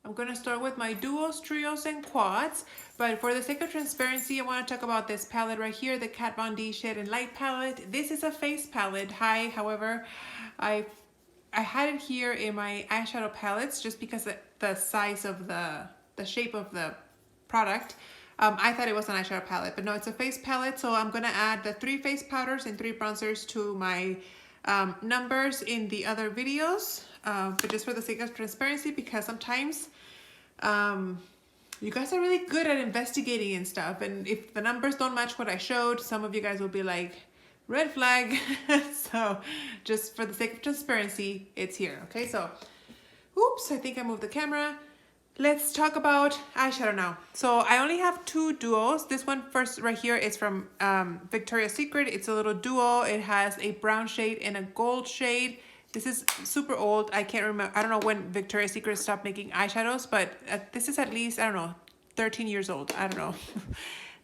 I'm going to start with my duos, trios, and quads, but for the sake of transparency, I want to talk about this palette right here, the Kat Von D Shade and Light palette. This is a face palette. However, I had it here in my eyeshadow palettes just because of the size of the shape of the product. I thought it was an eyeshadow palette, but no, it's a face palette. So I'm going to add the 3 face powders and 3 bronzers to my numbers in the other videos. But just for the sake of transparency, because sometimes you guys are really good at investigating and stuff. And if the numbers don't match what I showed, some of you guys will be like, red flag. So just for the sake of transparency, it's here. Okay, so oops, I think I moved the camera. Let's talk about eyeshadow now. So I only have 2 duos. This one first right here is from Victoria's Secret. It's a little duo. It has a brown shade and a gold shade. This is super old. I can't remember. I don't know when Victoria's Secret stopped making eyeshadows, but this is at least, I don't know, 13 years old. I don't know.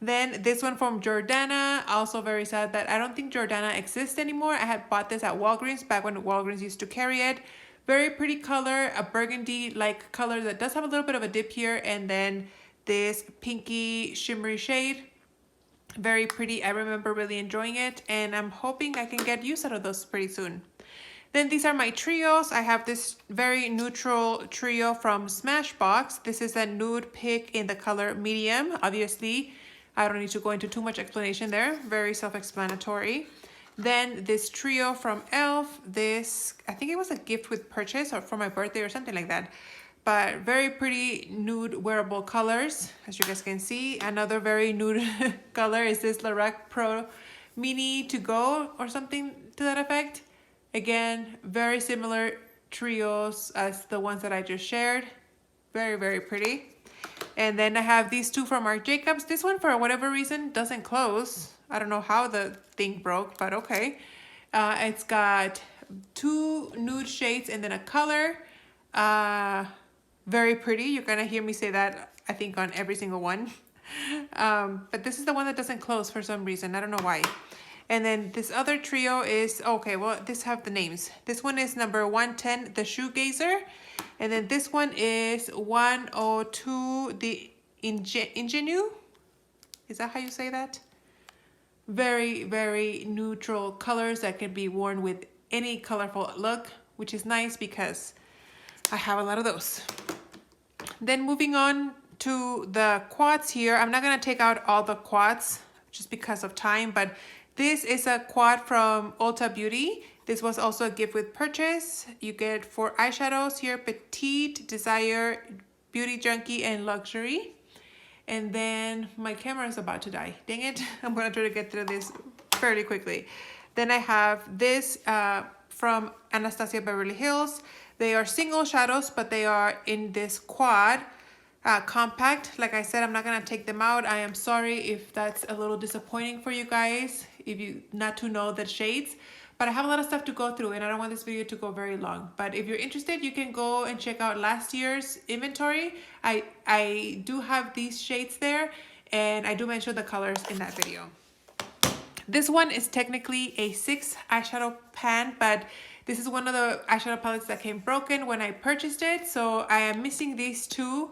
Then this one from Jordana. Also very sad that I don't think Jordana exists anymore. I had bought this at Walgreens back when Walgreens used to carry it. Very pretty color, a burgundy-like color that does have a little bit of a dip here, and then this pinky shimmery shade. Very pretty. I remember really enjoying it, and I'm hoping I can get use out of those pretty soon. Then these are my trios. I have this very neutral trio from Smashbox. This is a nude pink in the color medium. Obviously, I don't need to go into too much explanation there. Very self-explanatory. Then this trio from e.l.f. This, I think it was a gift with purchase or for my birthday or something like that. But very pretty nude wearable colors, as you guys can see. Another very nude color is this Lorac Pro Mini To Go or something to that effect. Again, very similar trios as the ones that I just shared. Very, very pretty. And then I have these 2 from Marc Jacobs. This one, for whatever reason, doesn't close. I don't know how the thing broke, but okay. It's got 2 nude shades and then a color. Very pretty. You're gonna hear me say that, I think, on every single one. But this is the one that doesn't close for some reason. I don't know why. And then this other trio is, okay, well, this have the names. This one is number 110, the Shoegazer. And then this one is 102, the Ingenue. Is that how you say that? Very, very neutral colors that can be worn with any colorful look, which is nice because I have a lot of those. Then moving on to the quads here. I'm not going to take out all the quads just because of time, but this is a quad from Ulta Beauty. This was also a gift with purchase. You get 4 eyeshadows here: Petite, Desire, Beauty Junkie, and Luxury. And then my camera is about to die. Dang it. I'm going to try to get through this fairly quickly. Then I have this from Anastasia Beverly Hills. They are single shadows, but they are in this quad compact. Like I said, I'm not going to take them out. I am sorry if that's a little disappointing for you guys, if you not to know the shades. But I have a lot of stuff to go through and I don't want this video to go very long. But if you're interested, you can go and check out last year's inventory. I do have these shades there and I do mention the colors in that video. This one is technically a 6 eyeshadow pan, but this is one of the eyeshadow palettes that came broken when I purchased it. So I am missing these 2.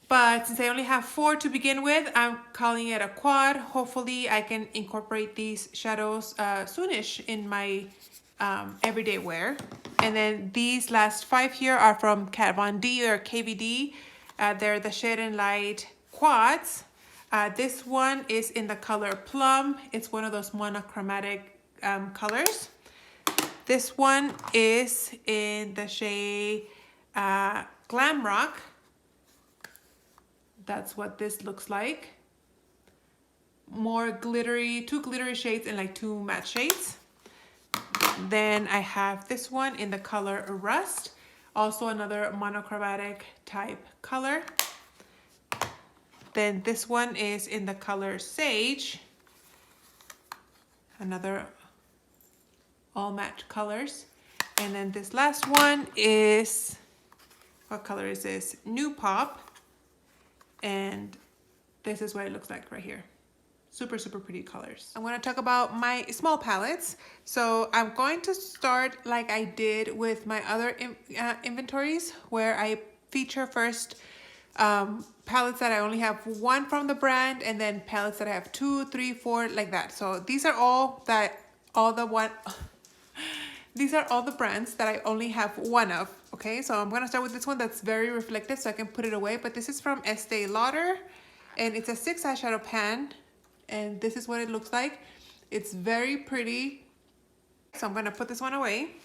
But since I only have 4 to begin with, I'm calling it a quad. Hopefully I can incorporate these shadows soonish in my everyday wear. And then these last 5 here are from Kat Von D or KVD. They're the Shade and Light quads. This one is in the color Plum. It's one of those monochromatic colors. This one is in the shade Glam Rock. That's what this looks like. More glittery, 2 glittery shades and like 2 matte shades. Then I have this one in the color Rust. Also another monochromatic type color. Then this one is in the color Sage. Another all matte colors. And then this last one is, what color is this? New Pop. And this is what it looks like right here. Super, super pretty colors. I'm going to talk about my small palettes. So I'm going to start like I did with my other inventories, where I feature first palettes that I only have one from the brand, and then palettes that I have 2, 3, 4, like that. So these are these are all the brands that I only have one of. Okay, so I'm gonna start with this one that's very reflective so I can put it away. But this is from Estee Lauder, and it's a 6 eyeshadow pan, and this is what it looks like. It's very pretty. So I'm gonna put this one away.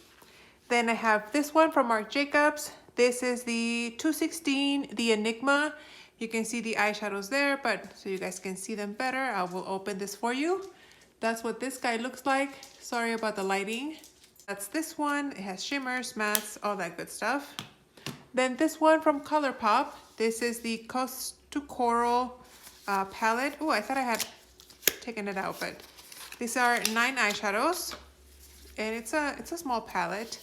Then I have this one from Marc Jacobs. This is the 216, the Enigma. You can see the eyeshadows there, but so you guys can see them better, I will open this for you. That's what this guy looks like. Sorry about the lighting. That's this one. It has shimmers, mattes, all that good stuff. Then this one from ColourPop. This is the Coast to Coral palette. Oh, I thought I had taken it out, but these are 9 eyeshadows, and it's a small palette.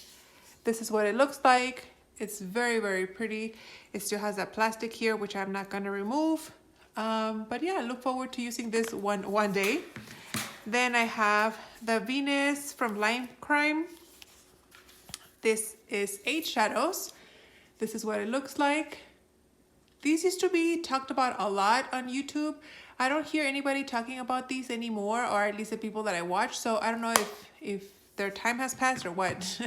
This is what it looks like. It's very, very pretty. It still has that plastic here, which I'm not gonna remove. But yeah, I look forward to using this one day. Then I have the Venus from Lime Crime. This is 8 shadows. This is what it looks like. These used to be talked about a lot on YouTube. I don't hear anybody talking about these anymore, or at least the people that I watch. So I don't know if their time has passed or what.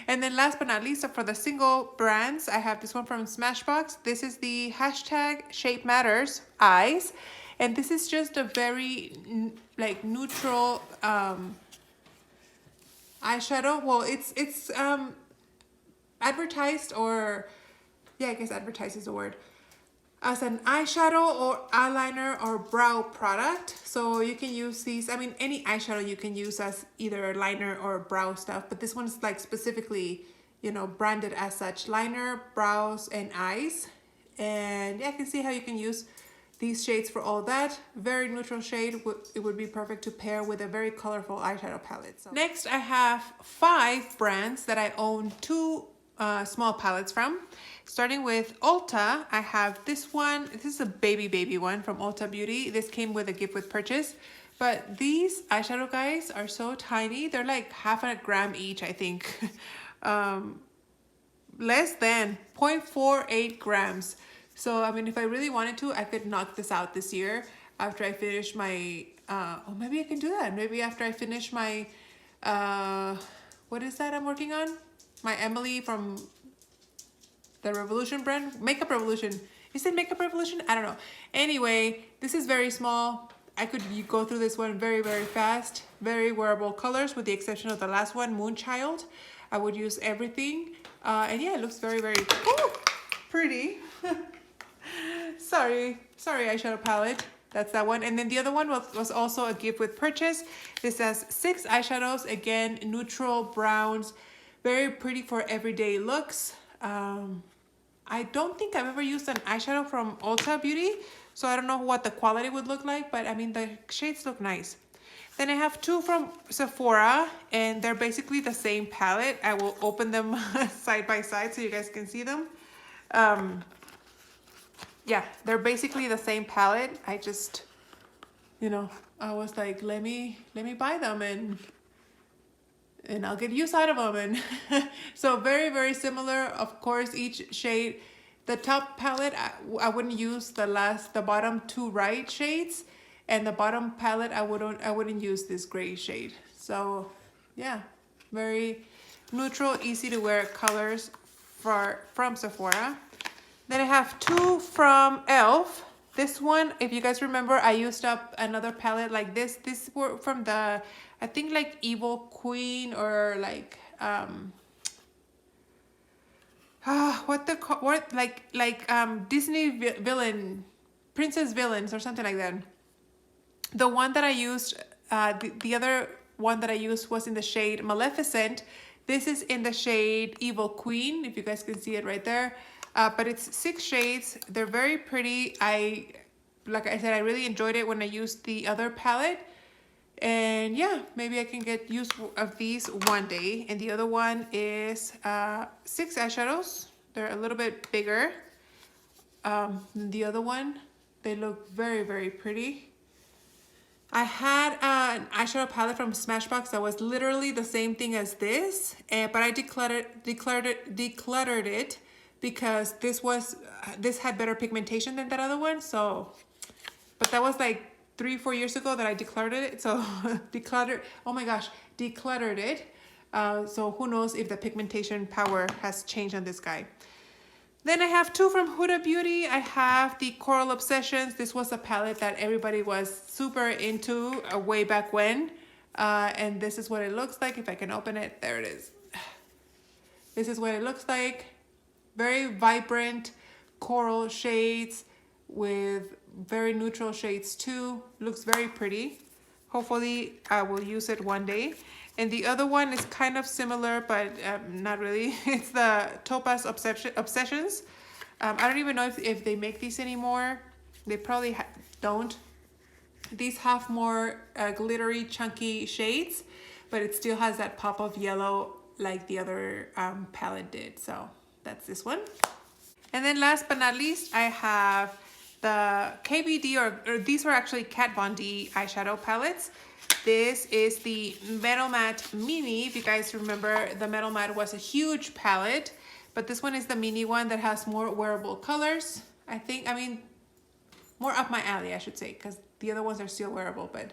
And then last but not least, for the single brands, I have this one from Smashbox. This is the hashtag Shape Matters Eyes. And this is just a very like neutral eyeshadow. Well, it's advertised, or yeah, I guess advertised is the word, as an eyeshadow or eyeliner or brow product. So you can use these, I mean, any eyeshadow you can use as either a liner or brow stuff, but this one's like specifically, you know, branded as such: liner, brows, and eyes. And yeah, I can see how you can use these shades for all that. Very neutral shade. It would be perfect to pair with a very colorful eyeshadow palette. So next, I have 5 brands that I own 2 small palettes from. Starting with Ulta, I have this one. This is a baby one from Ulta Beauty. This came with a gift with purchase. But these eyeshadow guys are so tiny. They're like half a gram each, I think. Less than 0.48 grams. So, I mean, if I really wanted to, I could knock this out this year after I finish my, oh, maybe I can do that. Maybe after I finish my, what is that I'm working on? My Emily from the Revolution brand, Makeup Revolution. Is it Makeup Revolution? I don't know. Anyway, this is very small. I could go through this one very, very fast. Very wearable colors, with the exception of the last one, Moonchild. I would use everything. And yeah, it looks very, very pretty. Sorry, eyeshadow palette. That's that one. And then the other one was also a gift with purchase. This has 6 eyeshadows. Again, neutral browns. Very pretty for everyday looks. I don't think I've ever used an eyeshadow from Ulta Beauty, so I don't know what the quality would look like, but I mean, the shades look nice. Then I have 2 from Sephora, and they're basically the same palette. I will open them side by side so you guys can see them. Yeah, they're basically the same palette. I just, you know, I was like, let me buy them and I'll get use out of them. And so very, very similar. Of course, each shade, the top palette, I wouldn't use the bottom 2 right shades, and the bottom palette, I wouldn't use this gray shade. So yeah, very neutral, easy to wear colors from Sephora. Then I have 2 from e.l.f. This one, if you guys remember, I used up another palette like this. This were from the, I think, like Evil Queen, or like Disney villain, princess villains, or something like that. The one that I used, the other one that I used was in the shade Maleficent. This is in the shade Evil Queen, if you guys can see it right there. But it's 6 shades. They're very pretty. Like I said, I really enjoyed it when I used the other palette. And yeah, maybe I can get use of these one day. And the other one is 6 eyeshadows. They're a little bit bigger than the other one. They look very, very pretty. I had an eyeshadow palette from Smashbox that was literally the same thing as this, but I decluttered it because this had better pigmentation than that other one. So, but that was like 3-4 years ago that I decluttered it. So oh my gosh, decluttered it. So who knows if the pigmentation power has changed on this guy. Then I have two from Huda Beauty. I have the Coral Obsessions. This was a palette that everybody was super into way back when. And this is what it looks like. If I can open it, there it is. This is what it looks like. Very vibrant coral shades with very neutral shades too. Looks very pretty. Hopefully I will use it one day. And the other one is kind of similar, but not really. It's the Topaz Obsessions. I don't even know if they make these anymore. They probably don't. These have more glittery, chunky shades, but it still has that pop of yellow like the other palette did. So that's this one. And then last but not least, I have the KVD, or these were actually Kat Von D eyeshadow palettes. This is the Metal Matte Mini. If you guys remember, the Metal Matte was a huge palette, but this one is the mini one that has more wearable colors. I mean, more up my alley, I should say, because the other ones are still wearable. But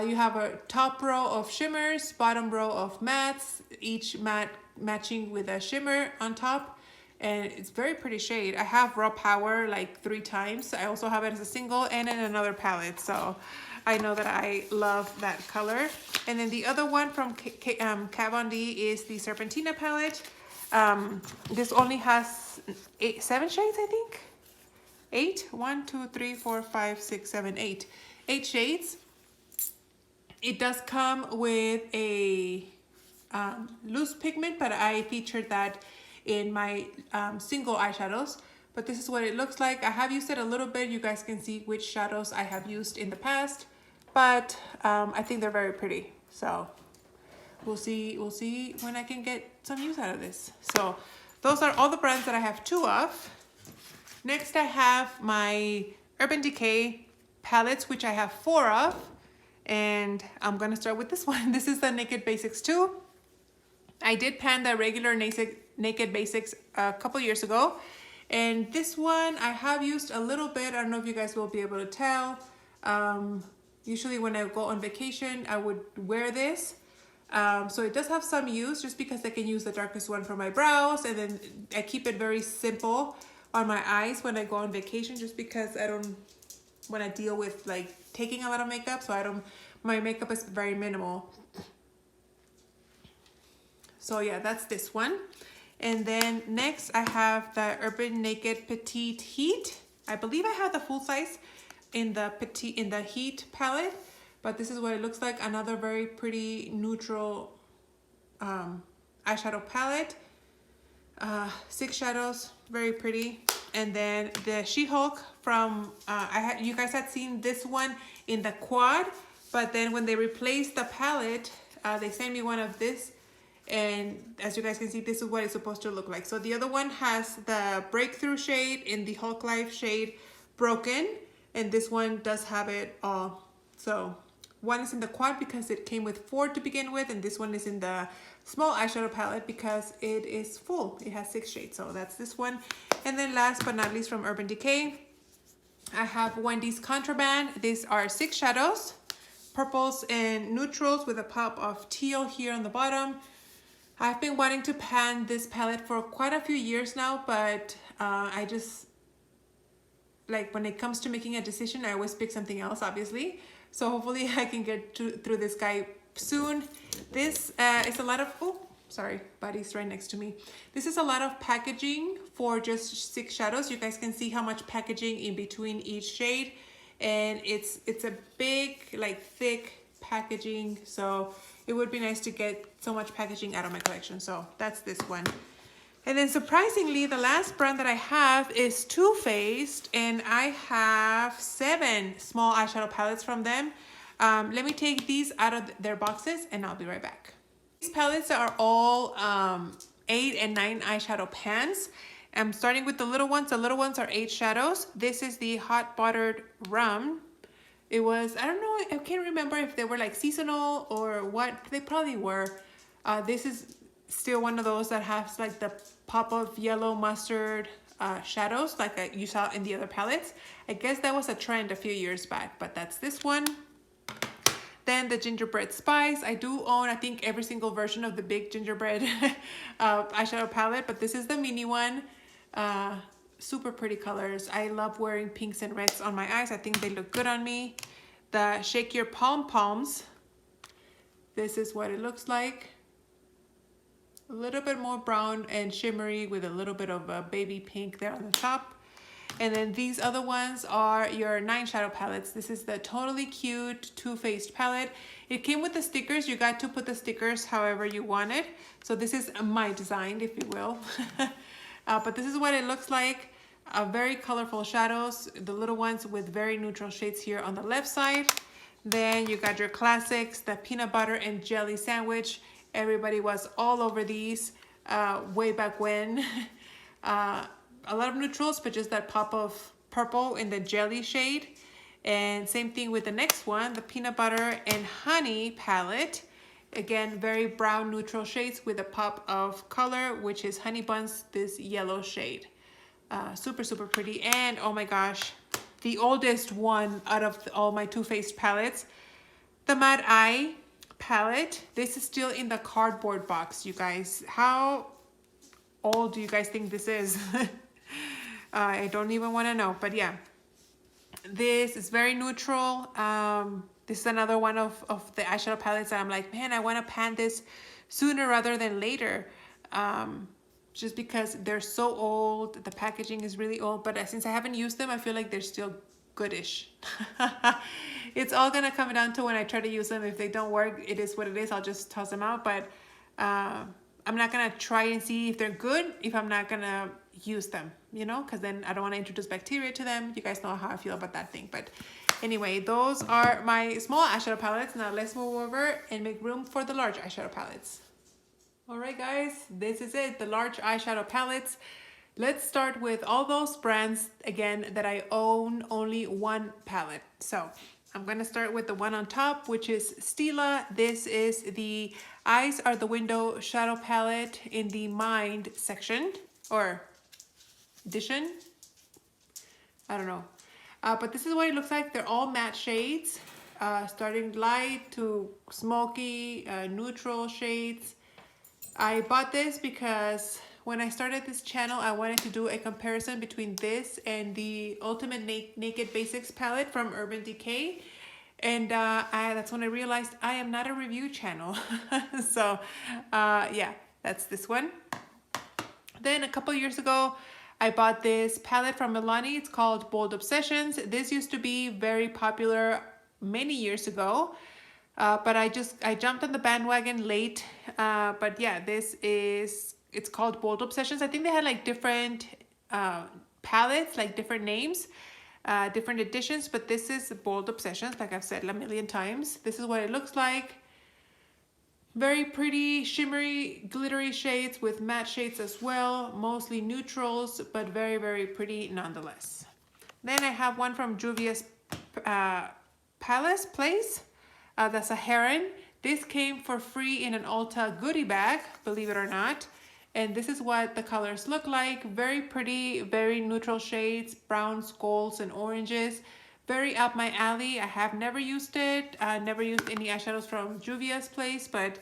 you have a top row of shimmers, bottom row of mattes, each matte matching with a shimmer on top. And it's very pretty shade. I have Raw Power like 3 times. I also have it as a single and in another palette. So I know that I love that color. And then the other one from Kat Von D is the Serpentina palette. This only has 7 shades, I think. 8? 1, 2, 3, 4, 5, 6, 7, 8. 8 shades. It does come with a loose pigment, but I featured that in my single eyeshadows. But this is what it looks like. I have used it a little bit. You guys can see which shadows I have used in the past, but I think they're very pretty. So we'll see when I can get some use out of this. So those are all the brands that I have 2 of. Next I have my Urban Decay palettes, which I have 4 of, and I'm gonna start with this one. This is the Naked Basics 2. I did pan the regular Naked Basics a couple years ago, and this one I have used a little bit. I don't know if you guys will be able to tell. Usually when I go on vacation, I would wear this. So it does have some use, just because I can use the darkest one for my brows, and then I keep it very simple on my eyes when I go on vacation, just because I don't want to deal with like taking a lot of makeup. So my makeup is very minimal. So yeah, that's this one. And then next I have the Urban Naked Petite Heat. I believe I have the full size in the Heat palette, but this is what it looks like. Another very pretty neutral eyeshadow palette. 6 shadows, very pretty. And then the She-Hulk from you guys had seen this one in the quad, but then when they replaced the palette, they sent me one of this. And as you guys can see, this is what it's supposed to look like. So the other one has the Breakthrough shade in the Hulk Life shade Broken, and this one does have it all. So one is in the quad because it came with 4 to begin with, and this one is in the small eyeshadow palette because it is full. It has 6 shades, so that's this one. And then last but not least, from Urban Decay, I have Wendy's Contraband. These are 6 shadows, purples and neutrals with a pop of teal here on the bottom. I've been wanting to pan this palette for quite a few years now, but I just, like, when it comes to making a decision, I always pick something else, obviously. So hopefully I can get through this guy soon. This is a lot of, oh, sorry, buddy's right next to me. This is a lot of packaging for just 6 shadows. You guys can see how much packaging in between each shade. And it's a big, like, thick packaging. So it would be nice to get so much packaging out of my collection. So that's this one. And then surprisingly, the last brand that I have is Too Faced, and I have 7 small eyeshadow palettes from them. Let me take these out of their boxes and I'll be right back. These palettes are all 8 and 9 eyeshadow pans. I'm starting with the little ones. The little ones are 8 shadows. This is the Hot Buttered Rum. It was, I don't know, I can't remember if they were like seasonal or what. They probably were. This is still one of those that has like the pop of yellow mustard shadows like you saw in the other palettes. I guess that was a trend a few years back, but that's this one. Then the gingerbread spice. I do own, I think, every single version of the big gingerbread eyeshadow palette, but this is the mini one. Super pretty colors. I love wearing pinks and reds on my eyes. I think they look good on me. The Shake Your Palms. This is what it looks like. A little bit more brown and shimmery with a little bit of a baby pink there on the top. And then these other ones are your 9 shadow palettes. This is the Totally Cute Too Faced palette. It came with the stickers. You got to put the stickers however you wanted. So this is my design, if you will. But this is what it looks like. Very colorful shadows. The little ones with very neutral shades here on the left side. Then you got your classics, the peanut butter and jelly sandwich. Everybody was all over these way back when. A lot of neutrals, but just that pop of purple in the jelly shade. And same thing with the next one, the peanut butter and honey palette. Again, very brown neutral shades with a pop of color, which is honey buns, this yellow shade. Super, super pretty. And oh my gosh, the oldest one out of all my Too Faced palettes, the Mad Eye palette. This is still in the cardboard box, you guys. How old do you guys think this is? I don't even want to know, but yeah, this is very neutral. This is another one of the eyeshadow palettes that I'm like, man, I want to pan this sooner rather than later. Just because they're so old, the packaging is really old, but since I haven't used them, I feel like they're still goodish. It's all gonna come down to when I try to use them. If they don't work, it is what it is. I'll just toss them out, but I'm not gonna try and see if they're good if I'm not gonna use them, you know, because then I don't want to introduce bacteria to them. You guys know how I feel about that thing. But anyway, those are my small eyeshadow palettes. Now let's move over and make room for the large eyeshadow palettes. All right, guys, this is it, the large eyeshadow palettes. Let's start with all those brands again that I own only one palette. So I'm going to start with the one on top, which is Stila. This is the Eyes Are the Window shadow palette in the Mind section, or edition. I don't know. But this is what it looks like. They're all matte shades, starting light to smoky, neutral shades. I bought this because when I started this channel, I wanted to do a comparison between this and the Ultimate Naked Basics palette from Urban Decay. And that's when I realized I am not a review channel. So yeah, that's this one. Then a couple years ago, I bought this palette from Milani. It's called Bold Obsessions. This used to be very popular many years ago. But I jumped on the bandwagon late. But yeah, it's called Bold Obsessions. I think they had like different palettes, like different names, different editions, but this is Bold Obsessions, like I've said a million times. This is what it looks like. Very pretty, shimmery, glittery shades with matte shades as well. Mostly neutrals, but very, very pretty nonetheless. Then I have one from Juvia's Place. That's a heron. This came for free in an Ulta goodie bag, believe it or not. And this is what the colors look like. Very pretty, very neutral shades, browns, golds, and oranges. Very up my alley. I have never used it. Never used any eyeshadows from Juvia's Place, but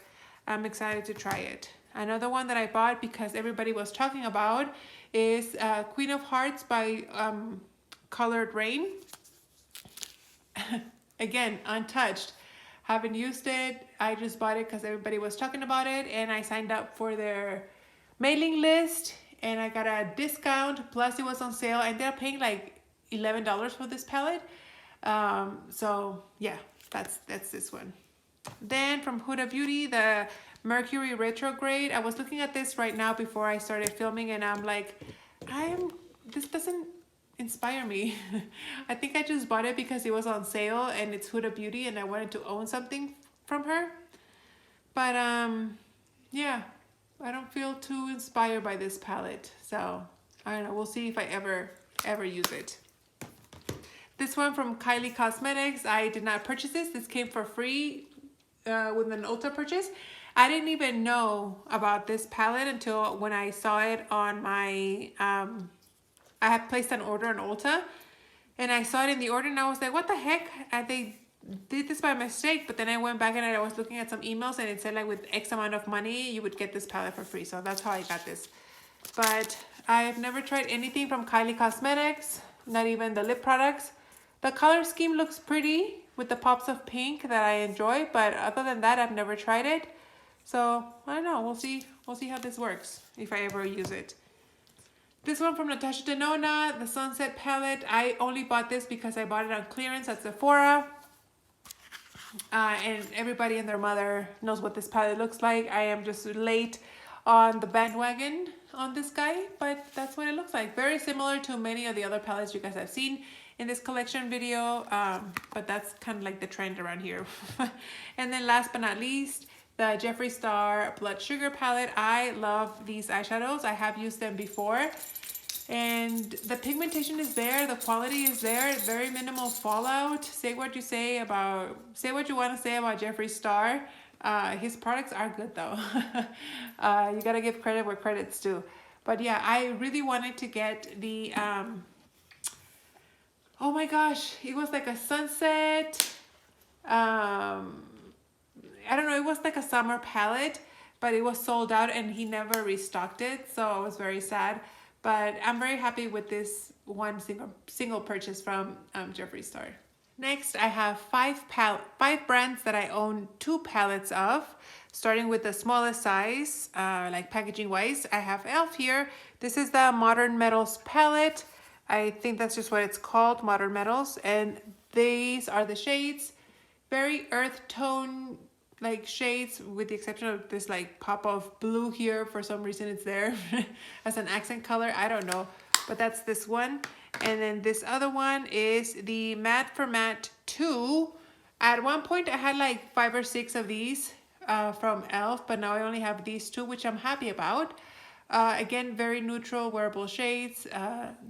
I'm excited to try it. Another one that I bought because everybody was talking about is Queen of Hearts by Colored Rain. Again, untouched. Haven't used it. I just bought it because everybody was talking about it, and I signed up for their mailing list, and I got a discount. Plus, it was on sale. I ended up paying like $11 for this palette. So yeah, that's this one. Then from Huda Beauty, the Mercury Retrograde. I was looking at this right now before I started filming, and I'm like, this doesn't inspire me. I think I just bought it because it was on sale and it's Huda Beauty and I wanted to own something from her. But yeah, I don't feel too inspired by this palette. So I don't know, we'll see if I ever use it. This one from Kylie Cosmetics, I did not purchase this. This came for free with an Ulta purchase. I didn't even know about this palette until when I saw it on my, I had placed an order on Ulta, and I saw it in the order and I was like, what the heck? They did this by mistake, but then I went back and I was looking at some emails and it said like with X amount of money, you would get this palette for free. So that's how I got this. But I've never tried anything from Kylie Cosmetics, not even the lip products. The color scheme looks pretty with the pops of pink that I enjoy, but other than that, I've never tried it. So I don't know, we'll see how this works if I ever use it. This one from Natasha Denona, the Sunset Palette. I only bought this because I bought it on clearance at Sephora. And everybody and their mother knows what this palette looks like. I am just late on the bandwagon on this guy, but that's what it looks like. Very similar to many of the other palettes you guys have seen in this collection video, but that's kind of like the trend around here. And then last but not least, the Jeffree Star Blood Sugar palette. I love these eyeshadows. I have used them before. And the pigmentation is there. The quality is there. Very minimal fallout. Say what you want to say about Jeffree Star. His products are good though. You gotta give credit where credit's due. But yeah, I really wanted to get the, oh my gosh, it was like a sunset, I don't know, it was like a summer palette, but it was sold out and he never restocked it, so I was very sad. But I'm very happy with this one single purchase from Jeffree Star. Next, I have five brands that I own 2 palettes of, starting with the smallest size, like packaging wise. I have e.l.f. here. This is the Modern Metals palette. I think that's just what it's called, Modern Metals. And these are the shades, very earth tone like shades, with the exception of this like pop of blue here. For some reason it's there as an accent color. I don't know, but that's this one. And then this other one is the Matte for Matte 2. At one point I had like 5 or 6 of these from e.l.f., but now I only have these 2, which I'm happy about. Again, very neutral wearable shades.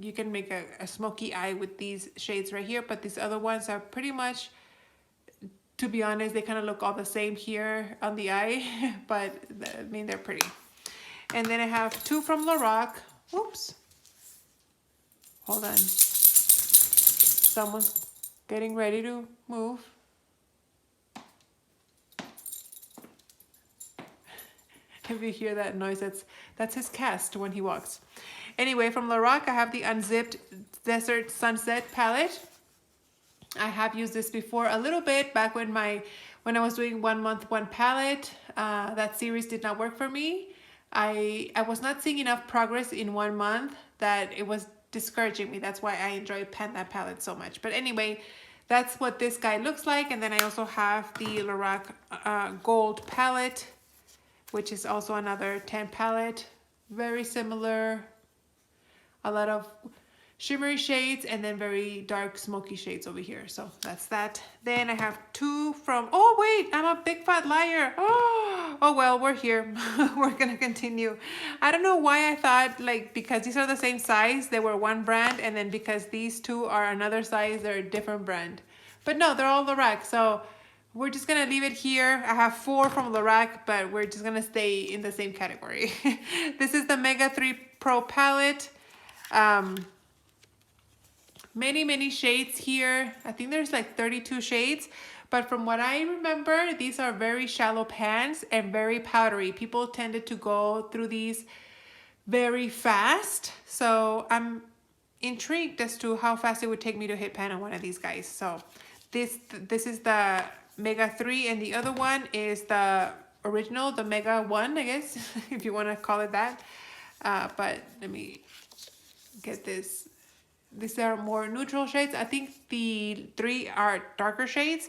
You can make a smoky eye with these shades right here, but these other ones are pretty much, to be honest, they kind of look all the same here on the eye, but I mean, they're pretty. And then I have 2 from Lorac. Oops. Hold on. Someone's getting ready to move. If you hear that noise, that's his cast when he walks. Anyway, from Lorac, I have the Unzipped Desert Sunset palette. I have used this before a little bit back when I was doing 1 month 1 palette. That series did not work for me. I was not seeing enough progress in 1 month that it was discouraging me. That's why I enjoy Panda palette so much. But anyway, that's what this guy looks like. And then I also have the Lorac Gold palette, which is also another 10 palette. Very similar. A lot of shimmery shades and then very dark smoky shades over here. So that's that. Then I have 2 from, oh wait, I'm a big fat liar. Oh well, we're here. We're gonna continue. I don't know why I thought like, because these are the same size, they were one brand, and then because these 2 are another size, they're a different brand. But no, they're all Lorac. So we're just gonna leave it here. I have 4 from Lorac, but we're just gonna stay in the same category. This is the Mega 3 Pro palette. Many shades here. I think there's like 32 shades, but from what I remember, these are very shallow pans and very powdery. People tended to go through these very fast, so I'm intrigued as to how fast it would take me to hit pan on one of these guys. So this is the Mega 3, and the other one is the original, the Mega 1, I guess, if you want to call it that. But let me get this. These are more neutral shades. I think the 3 are darker shades.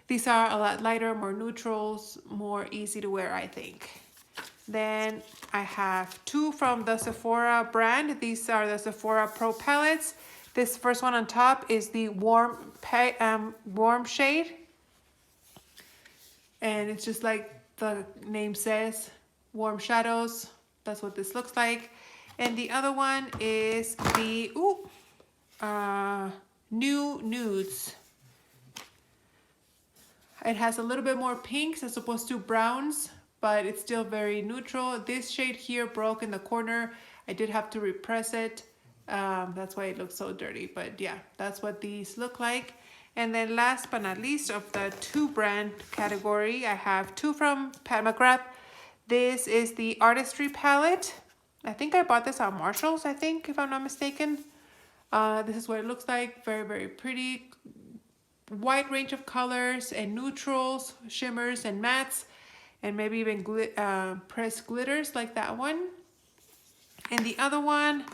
These are a lot lighter, more neutrals, more easy to wear, I think. Then I have 2 from the Sephora brand. These are the Sephora Pro palettes. This first one on top is the warm shade. And it's just like the name says, warm shadows. That's what this looks like. And the other one is the, New Nudes. It has a little bit more pinks as opposed to browns, but it's still very neutral. This shade here broke in the corner. I did have to repress it. That's why it looks so dirty, but yeah, that's what these look like. And then last but not least of the two brand category, I have two from Pat McGrath. This is the Artistry palette. I think I bought this on Marshall's, I think, if I'm not mistaken. This is what it looks like. Very, very pretty. Wide range of colors and neutrals, shimmers and mattes, and maybe even pressed glitters like that one. And the other one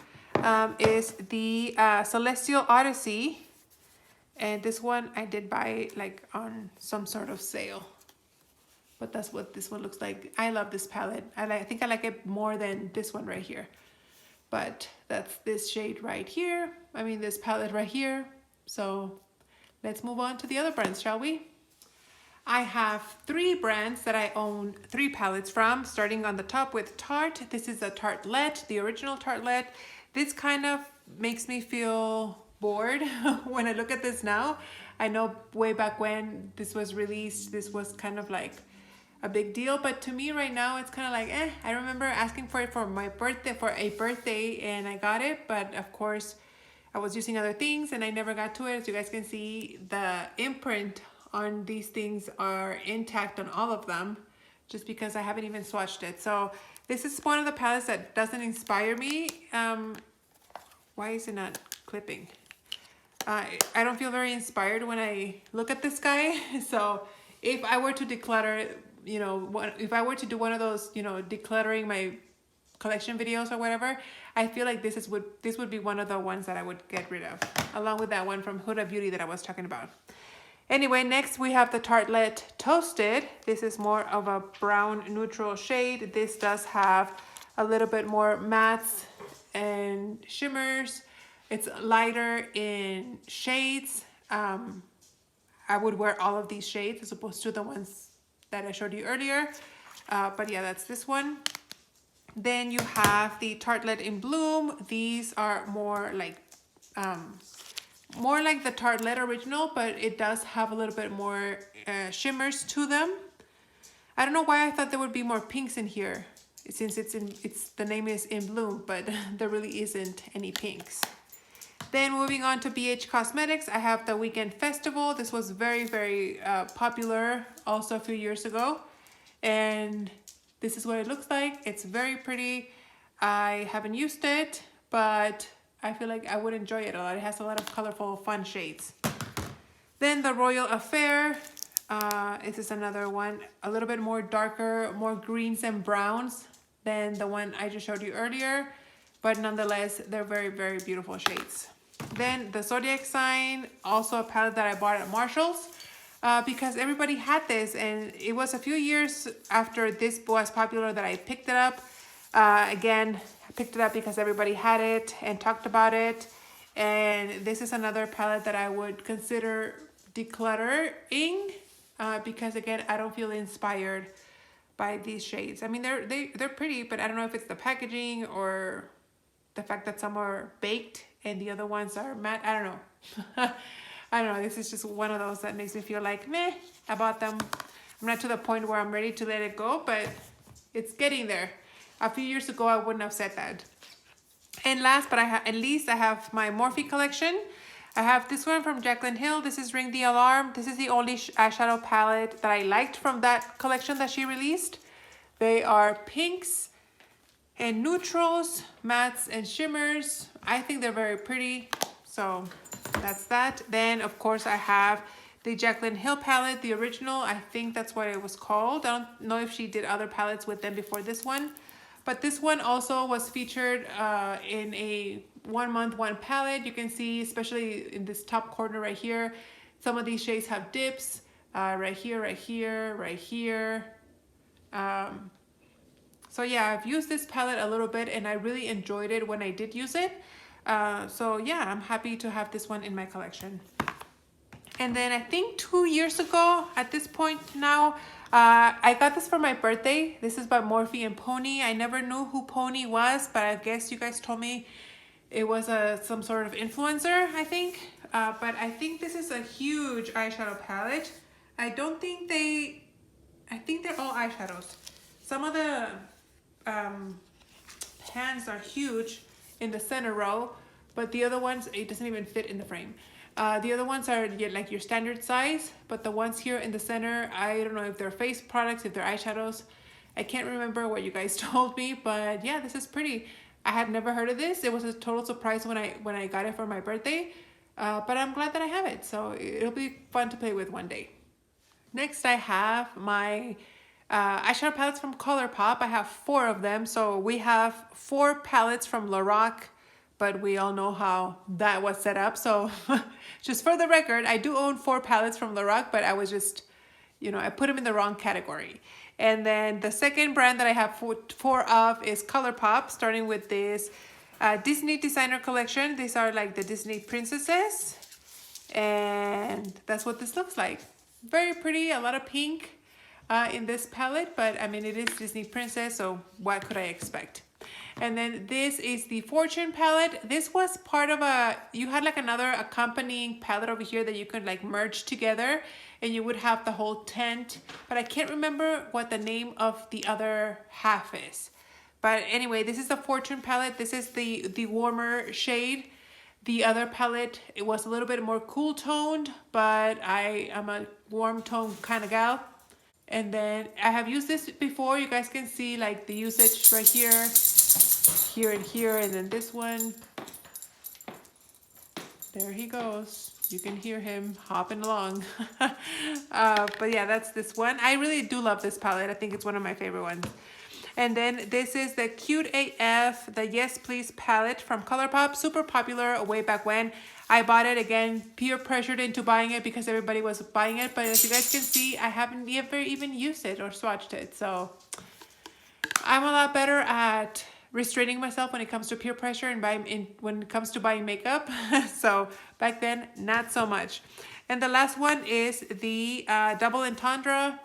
is the Celestial Odyssey. And this one I did buy like on some sort of sale. But that's what this one looks like. I love this palette. I think I like it more than this one right here. But that's this shade right here. I mean, this palette right here. So let's move on to the other brands, shall we? I have three brands that I own three palettes from, starting on the top with Tarte. This is a Tartelette, the original Tartelette. This kind of makes me feel bored when I look at this now. I know way back when this was released, this was kind of like a big deal, but to me right now it's kind of like I remember asking for it for my birthday, for a birthday, and I got it, but of course I was using other things and I never got to it. As you guys can see, the imprint on these things are intact on all of them, just because I haven't even swatched it. So this is one of the palettes that doesn't inspire me. Why is it not clipping? I don't feel very inspired when I look at this guy. So if I were to declutter, you know, if I were to do one of those, you know, decluttering my collection videos or whatever, I feel like this would be one of the ones that I would get rid of, along with that one from Huda Beauty that I was talking about. Anyway, next we have the Tartelette Toasted. This is more of a brown neutral shade. This does have a little bit more mattes and shimmers. It's lighter in shades. I would wear all of these shades as opposed to the ones that I showed you earlier. But yeah, that's this one. Then you have the Tartelette in Bloom. These are more like the Tartelette original, but it does have a little bit more shimmers to them. I don't know why I thought there would be more pinks in here, since the name is In Bloom, but there really isn't any pinks. Then moving on to BH Cosmetics, I have the Weekend Festival. This was very, very popular also a few years ago. And this is what it looks like. It's very pretty. I haven't used it, but I feel like I would enjoy it a lot. It has a lot of colorful, fun shades. Then the Royal Affair. This is another one, a little bit more darker, more greens and browns than the one I just showed you earlier. But nonetheless, they're very, very beautiful shades. Then the Zodiac Sign, also a palette that I bought at Marshall's because everybody had this, and it was a few years after this was popular that I picked it up. Again, I picked it up because everybody had it and talked about it. And this is another palette that I would consider decluttering because again, I don't feel inspired by these shades. I mean, they're pretty, but I don't know if it's the packaging or the fact that some are baked and the other ones are matte. I don't know. I don't know. This is just one of those that makes me feel like, meh, I bought them. I'm not to the point where I'm ready to let it go, but it's getting there. A few years ago, I wouldn't have said that. And last, but at least I have my Morphe collection. I have this one from Jaclyn Hill. This is Ring the Alarm. This is the only eyeshadow palette that I liked from that collection that she released. They are pinks and neutrals, mattes and shimmers. I think they're very pretty. So that's that. Then, of course, I have the Jaclyn Hill palette, the original. I think that's what it was called. I don't know if she did other palettes with them before this one. But this one also was featured in a 1 month, one palette. You can see, especially in this top corner right here, some of these shades have dips right here, right here, right here. So yeah, I've used this palette a little bit and I really enjoyed it when I did use it. So yeah, I'm happy to have this one in my collection. And then I think 2 years ago, at this point now, I got this for my birthday. This is by Morphe and Pony. I never knew who Pony was, but I guess you guys told me it was some sort of influencer, I think. But I think this is a huge eyeshadow palette. I think they're all eyeshadows. some of the pans are huge in the center row, but the other ones, it doesn't even fit in the frame. The other ones are like your standard size, but the ones here in the center, I don't know if they're face products, if they're eyeshadows. I can't remember what you guys told me, but yeah, this is pretty. I had never heard of this. It was a total surprise when I got it for my birthday, but I'm glad that I have it. So it'll be fun to play with one day. Next, I have my eyeshadow palettes from ColourPop. I have 4 of them. So we have 4 palettes from Lorac, but we all know how that was set up. So just for the record, I do own 4 palettes from Lorac, but I was just, I put them in the wrong category. And then the second brand that I have 4 of is ColourPop, starting with this Disney Designer Collection. These are like the Disney princesses. And that's what this looks like. Very pretty, a lot of pink in this palette, but I mean, it is Disney Princess, so what could I expect? And then this is the Fortune palette. This was part of you had like another accompanying palette over here that you could like merge together and you would have the whole tent, but I can't remember what the name of the other half is. But anyway, this is the Fortune palette. This is the warmer shade. The other palette, it was a little bit more cool toned, but I am a warm tone kind of gal. And then I have used this before. You guys can see like the usage right here, here and here, and then this one. There he goes. You can hear him hopping along. But yeah, that's this one. I really do love this palette. I think it's one of my favorite ones. And then this is the Cute AF, the Yes Please palette from ColourPop. Super popular way back when. I bought it, again, peer pressured into buying it because everybody was buying it. But as you guys can see, I haven't ever even used it or swatched it. So I'm a lot better at restraining myself when it comes to peer pressure and when it comes to buying makeup. So back then, not so much. And the last one is the Double Entendre.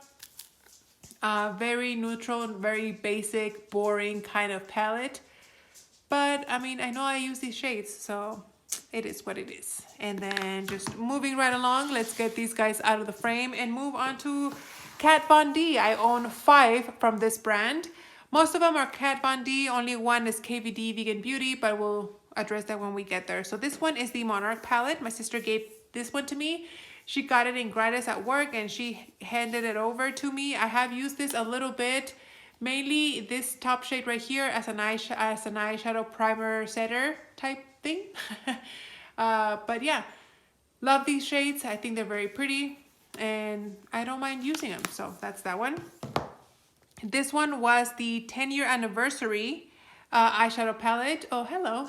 Very neutral, very basic, boring kind of palette. But I mean, I know I use these shades, so it is what it is. And then just moving right along, let's get these guys out of the frame and move on to Kat Von D. I own 5 from this brand. Most of them are Kat Von D. Only one is KVD Vegan Beauty, but we'll address that when we get there. So this one is the Monarch palette. My sister gave this one to me. She got it in gratis at work and she handed it over to me. I have used this a little bit, mainly this top shade right here as an eyeshadow primer setter type thing. But yeah, love these shades. I think they're very pretty and I don't mind using them. So that's that one. This one was the 10-year anniversary eyeshadow palette. Oh, hello.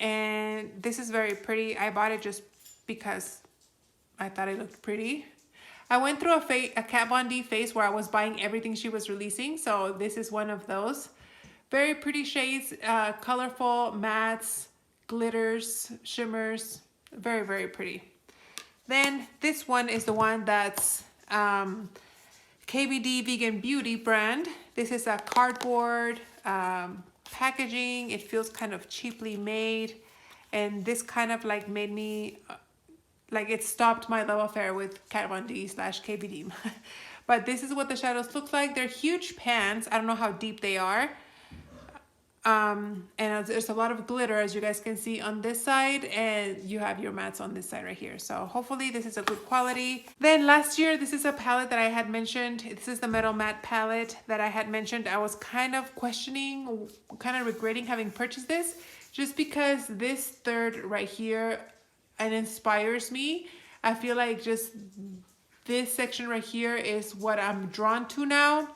And this is very pretty. I bought it just because I thought it looked pretty. I went through a Kat Von D phase where I was buying everything she was releasing. So this is one of those. Very pretty shades, colorful, mattes, glitters, shimmers. Very, very pretty. Then this one is the one that's KVD Vegan Beauty brand. This is a cardboard packaging. It feels kind of cheaply made. And this kind of like made me... like it stopped my love affair with Kat Von D / KVD. But this is what the shadows look like. They're huge pans. I don't know how deep they are. And there's a lot of glitter, as you guys can see on this side. And you have your mattes on this side right here. So hopefully this is a good quality. Then last year, this is a palette that I had mentioned. This is the Metal Matte palette that I had mentioned. I was kind of questioning, kind of regretting having purchased this. Just because this third right here, it inspires me. I feel like just this section right here is what I'm drawn to now.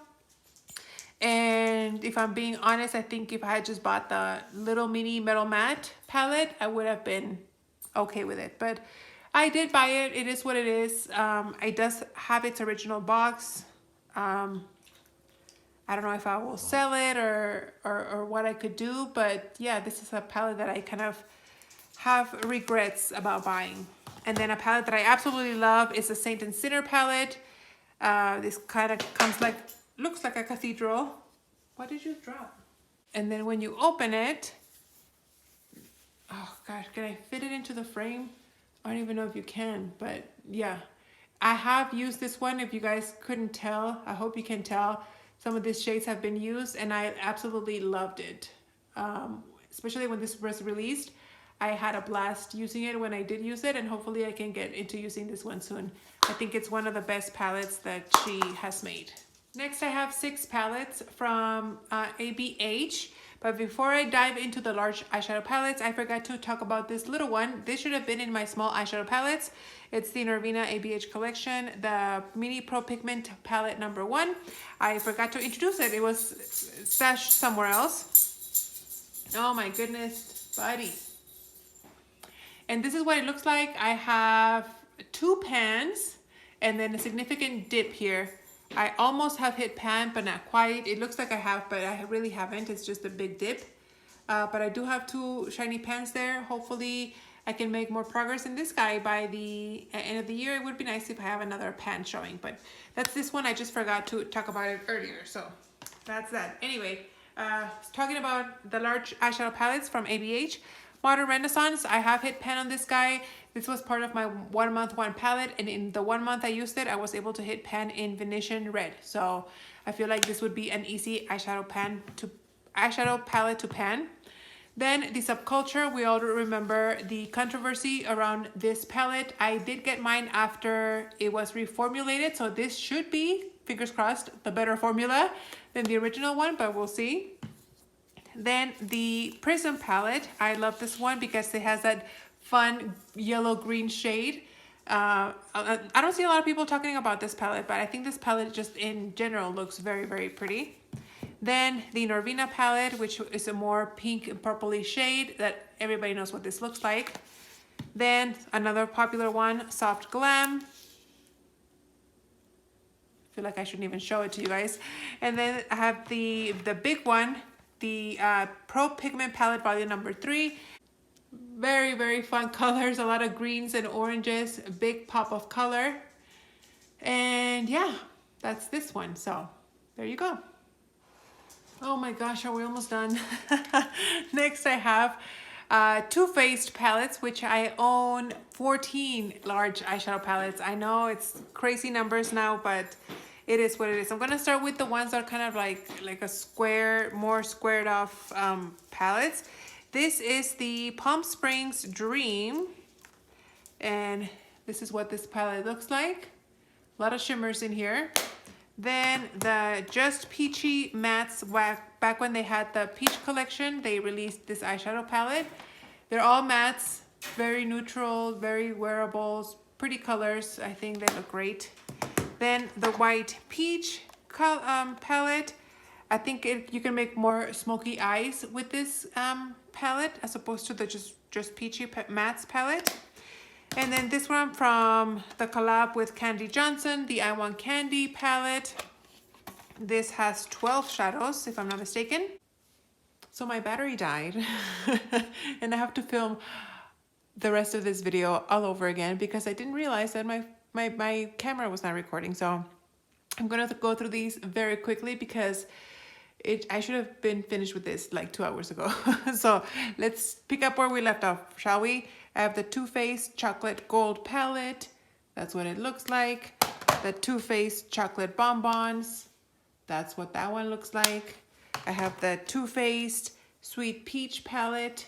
And if I'm being honest, I think if I had just bought the little mini Metal Matte palette, I would have been okay with it. But I did buy it. It is what it is. It does have its original box. I don't know if I will sell it or what I could do. But yeah, this is a palette that I kind of have regrets about buying. And then a palette that I absolutely love is the Saint and Sinner palette. This kind of looks like a cathedral. What did you drop? And then when you open it, oh gosh, can I fit it into the frame? I don't even know if you can, but yeah. I have used this one, if you guys couldn't tell. I hope you can tell. some of these shades have been used, and I absolutely loved it. Especially when this was released, I had a blast using it when I did use it, and hopefully I can get into using this one soon. I think it's one of the best palettes that she has made. Next, I have 6 palettes from ABH. But before I dive into the large eyeshadow palettes, I forgot to talk about this little one. This should have been in my small eyeshadow palettes. It's the Norvina ABH collection, the Mini Pro Pigment palette number 1. I forgot to introduce it. It was stashed somewhere else. Oh my goodness, buddy. And this is what it looks like. I have 2 pans and then a significant dip here. I almost have hit pan, but not quite. It looks like I have, but I really haven't. It's just a big dip. But I do have 2 shiny pans there. Hopefully I can make more progress in this guy by the end of the year. It would be nice if I have another pan showing, but that's this one. I just forgot to talk about it earlier. So that's that. Anyway, talking about the large eyeshadow palettes from ABH. Modern Renaissance, I have hit pan on this guy. This was part of my 1 month 1 palette, and in the 1 month I used it, I was able to hit pan in Venetian Red. So I feel like this would be an easy eyeshadow palette to pan. Then the Subculture, we all remember the controversy around this palette. I did get mine after it was reformulated, so this should be, fingers crossed, the better formula than the original one, but we'll see. Then the Prism palette, I love this one because it has that fun yellow-green shade. I don't see a lot of people talking about this palette, but I think this palette just in general looks very, very pretty. Then the Norvina palette, which is a more pink and purpley shade that everybody knows what this looks like. Then another popular one, Soft Glam. I feel like I shouldn't even show it to you guys. And then I have the big one, the Pro Pigment palette volume number 3. Very, very fun colors, a lot of greens and oranges, a big pop of color. And yeah, that's this one. So there you go. Oh my gosh, are we almost done? Next I have Too Faced palettes, which I own 14 large eyeshadow palettes. I know it's crazy numbers now, but it is what it is. I'm gonna start with the ones that are kind of like a square, more squared off palettes. This is the Palm Springs Dream, and this is what this palette looks like. A lot of shimmers in here. Then the Just Peachy Mattes, back when they had the Peach collection, they released this eyeshadow palette. They're all mattes, very neutral, very wearables, pretty colors. I think they look great. Then the White Peach palette. I think you can make more smoky eyes with this palette as opposed to the just Peachy Mattes palette. And then this one from the collab with Candy Johnson, the I Want Candy palette. This has 12 shadows, if I'm not mistaken. So my battery died and I have to film the rest of this video all over again because I didn't realize that my camera was not recording. So I'm gonna go through these very quickly because I should have been finished with this like 2 hours ago. So let's pick up where we left off, shall we? I have the Too Faced Chocolate Gold palette. That's what it looks like. The Too Faced Chocolate Bonbons. That's what that one looks like. I have the Too Faced Sweet Peach palette.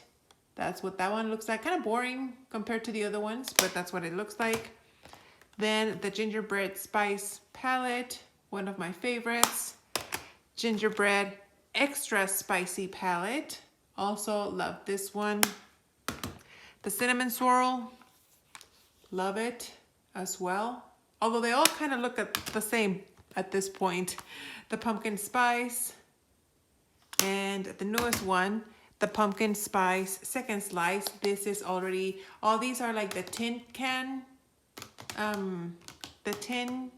That's what that one looks like. Kind of boring compared to the other ones, but that's what it looks like. Then the Gingerbread Spice palette, one of my favorites. Gingerbread Extra Spicy palette. Also love this one. The Cinnamon Swirl, love it as well. Although they all kind of look the same at this point. The Pumpkin Spice, and the newest one, the Pumpkin Spice Second Slice. This is already, all these are like the tin can, the tin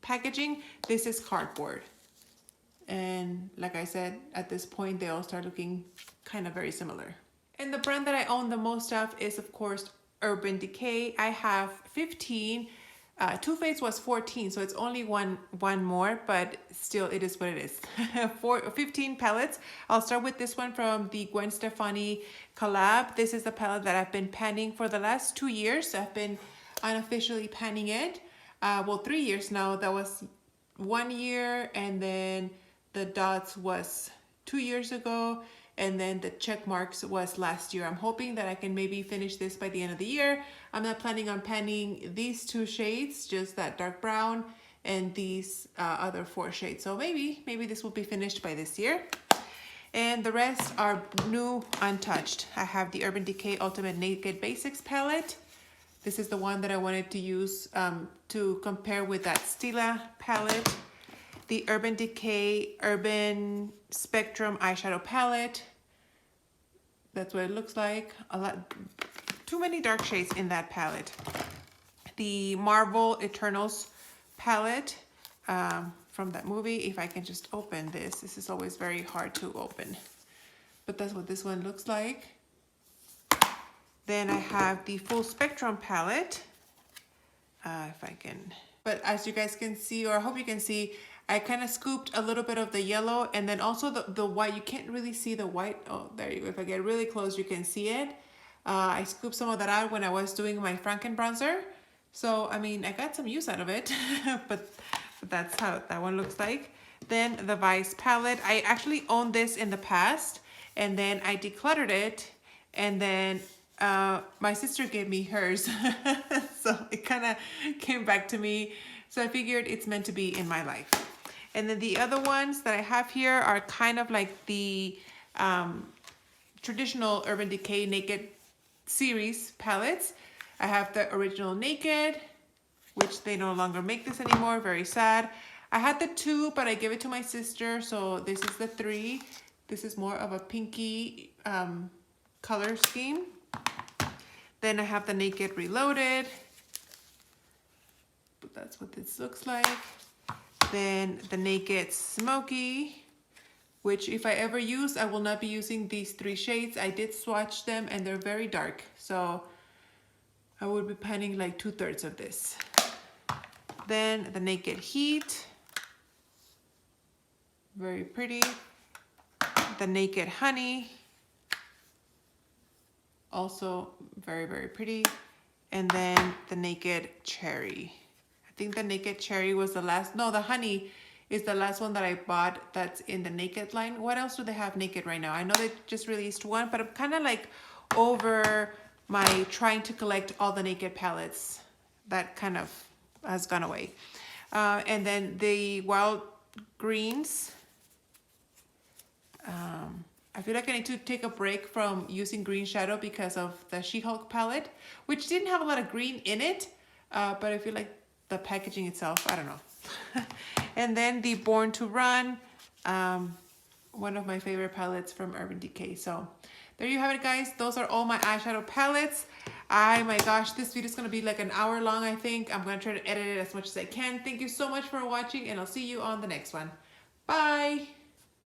packaging. This is cardboard. And like I said, at this point, they all start looking kind of very similar. And the brand that I own the most of is, of course, Urban Decay. I have 15. Too Faced was 14, so it's only one more, but still, it is what it is. 15 palettes. I'll start with this one from the Gwen Stefani collab. This is the palette that I've been panning for the last 2 years. I've been unofficially panning it. Well, 3 years now. That was 1 year, and then the dots was 2 years ago, and then the check marks was last year. I'm hoping that I can maybe finish this by the end of the year. I'm not planning on panning these 2 shades, just that dark brown and these other 4 shades. So maybe this will be finished by this year. And the rest are new, untouched. I have the Urban Decay Ultimate Naked Basics palette. This is the one that I wanted to use to compare with that Stila palette. The Urban Decay Urban Spectrum eyeshadow palette. That's what it looks like. Too many dark shades in that palette. The Marvel Eternals palette from that movie. If I can just open this. This is always very hard to open. But that's what this one looks like. Then I have the Full Spectrum palette. If I can. But as you guys can see, or I hope you can see, I kind of scooped a little bit of the yellow and then also the white. You can't really see the white. Oh, there you go. If I get really close, you can see it. I scooped some of that out when I was doing my Franken bronzer. So, I mean, I got some use out of it, but that's how that one looks like. Then the Vice palette. I actually owned this in the past, and then I decluttered it, and then my sister gave me hers. So it kind of came back to me. So I figured it's meant to be in my life. And then the other ones that I have here are kind of like the traditional Urban Decay Naked series palettes. I have the original Naked, which they no longer make this anymore. Very sad. I had the 2, but I gave it to my sister. So this is the 3. This is more of a pinky color scheme. Then I have the Naked Reloaded. But that's what this looks like. Then the Naked Smoky, which if I ever use, I will not be using these 3 shades. I did swatch them and they're very dark. So I would be panning like 2/3 of this. Then the Naked Heat, very pretty. The Naked Honey, also very, very pretty. And then the Naked Cherry. I think the Naked Cherry was the last, no, the Honey is the last one that I bought that's in the Naked line. What else do they have Naked right now? I know they just released one, but I'm kind of like over my trying to collect all the Naked palettes. That kind of has gone away. And then the Wild Greens. I feel like I need to take a break from using green shadow because of the She-Hulk palette, which didn't have a lot of green in it, but I feel like the packaging itself, I don't know. And then the Born to Run, one of my favorite palettes from Urban Decay. So there you have it, guys. Those are all my eyeshadow palettes. My gosh, this video is going to be like an hour long, I think. I'm going to try to edit it as much as I can. Thank you so much for watching, and I'll see you on the next one. Bye!